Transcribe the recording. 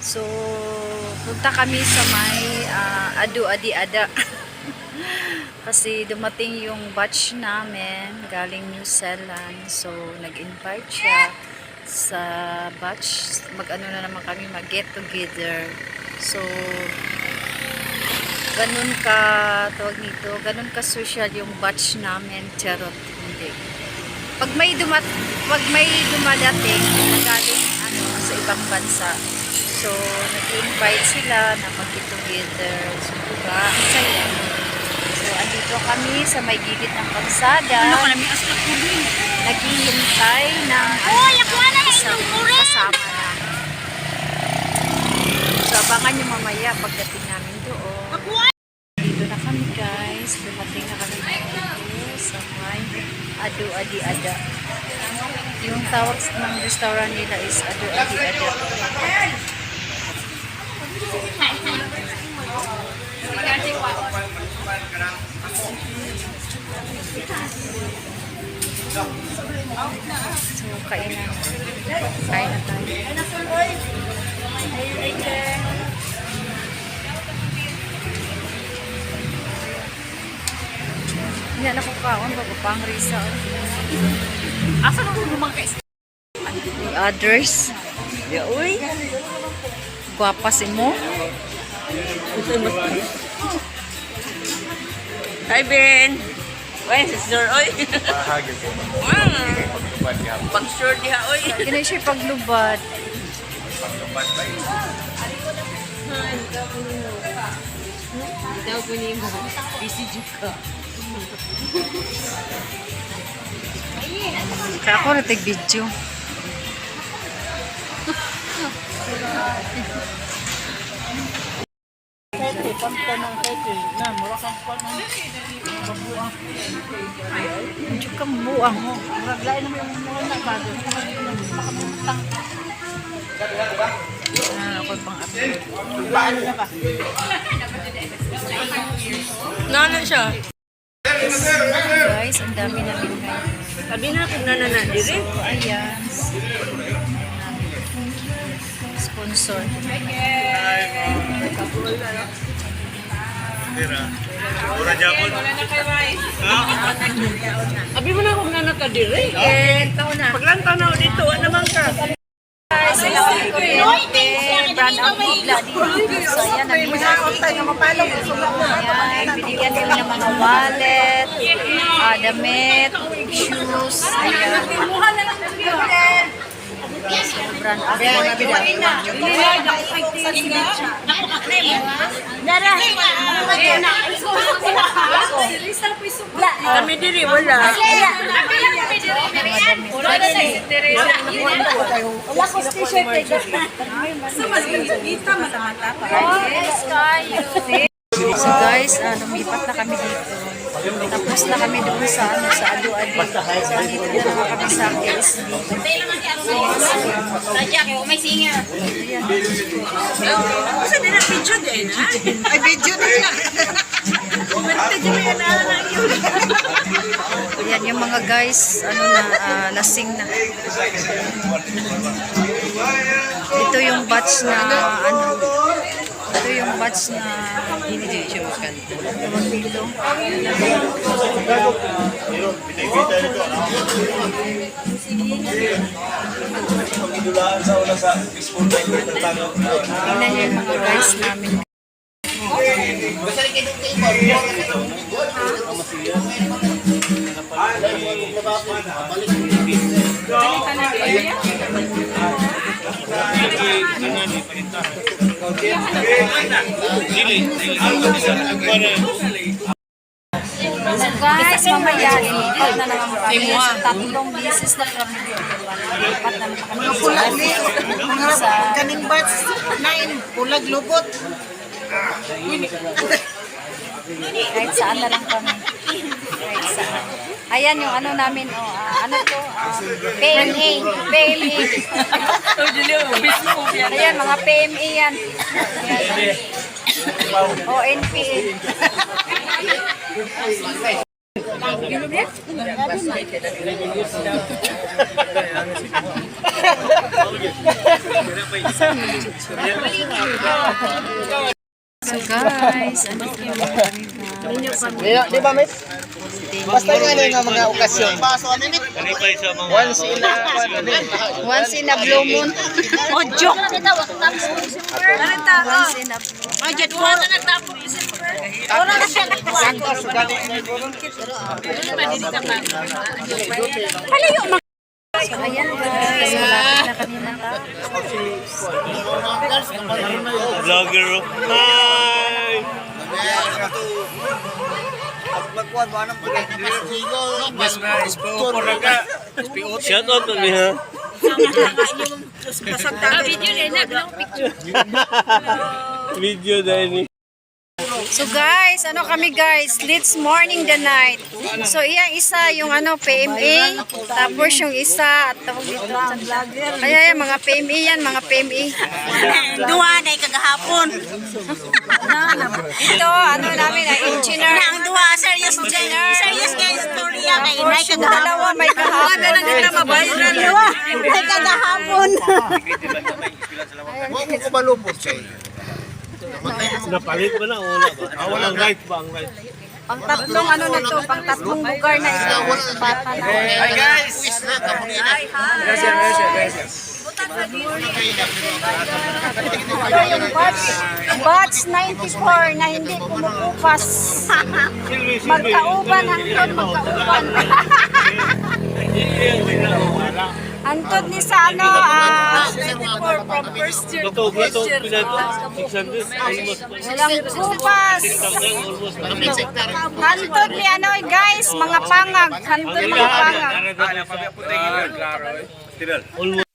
So, punta kami sa may Adu-Adi-Ada. Kasi dumating yung batch namin galing New Zealand. So, nag-invite siya sa batch. Mag-ano na naman kami, mag-get together. So, ganun ka, tawag nito, ganun ka social yung batch namin. Charot, hindi. Pag may dumadating na galing sa ibang bansa, so nag-invite sila na mag-get together. So, diba? Ang saya. So, andito kami sa may gilid ng kalsada. Naghihintay ng isang kasama namin. So, abangan nyo mamaya pagdating namin doon. Dito na kami, guys. Dumating na kami dito sa may Adu-Adi-Ada. Yung tawag ng restaurant nila is Adu-Adi-Ada. So, kain na tayo. Hindi na kukaon, bago pang risa. Asa na mo mga guys? The others. Ya, uy. Guwapa si mo. Hi, Ben. Why, sister, oy. Pag-sure diha, oy. Kina siya paglubad. Daw po niyo mo. Busy ka. Kaya ako natig-video. Medyo kang buang mo. Maglain naman yung mura na bago. Ako pang upload. Paano na ba? Nana siya. Guys, ang dami namin ngayon. Sabi na kung nanana diri. So, ayan. Sponsor. Abi mo na kung nanaka diri. Paglantaw na dito, ano naman ka? Guys, sila kami kuryente. Brand ang bigla dito. So, ayan, ayan, binigyan kami ng mga wallet, damit, shoes, ayan. Brand ang Kami diri, wala. wala ko t-shirt So guys, lumipat na kami dito. Tapos na kami doon sa Adu-Adi. So dito na naman kami sa KSD. May singer. Kasi nila video din, ha? Ay, video din na. Ayan yung mga guys, lasing na. Ito yung batch na, ito yung batch na hinidisyokan. Dito. Tingnan niyo yung mga guys namin. So guys, mamaya ilipat na naman kami. Tatlong beses na kami dito. Ilipat na naman kami sa Kaning bats, nain, pulag lubot. kahit saan na lang kami. Kahit saan. Ayan yung ano namin, ano to? PMA. PMA. Ayan, mga PMA yan. ONPA. So guys, andito na kami na. Di ba, miss? Basta nga nga mga okasyon. Once in a Once in a blue moon. Ojo. Once in a Budget mo na nagtapos. Wala na siya nagkuhan. So ayan guys, malapit na kami na Vlogger. Hi! Shout out to me, ha? Video dahil ni. So guys, ano kami guys, let's morning the night. So iyang isa yung ano PMA, tapos yung isa at tawag dito. Kaya yan, mga PMA yan, mga PMA. Duwa na kagahapon. Ito, ano namin, engineer. Ang duwa, serious guys, storya kay Inay Yung dalawa may kahapon. Duwa, may kagahapon. Napalit ba na? Wala ba? Walang right ba? Ang right. Pang tatlong ano na to, pang tatlong lugar na ito. Bata na. Hi guys! Ito yung batch 94 na hindi kumukupas. Magkauban hangtod, magkauban. Hangtod ni sa ano, 24 from first year to Bato, fifth year. pinato. 600. Almost. Walang kupas. Almost. Hantod ni ano guys, mga pangag. Hantod mga pangag. Almost.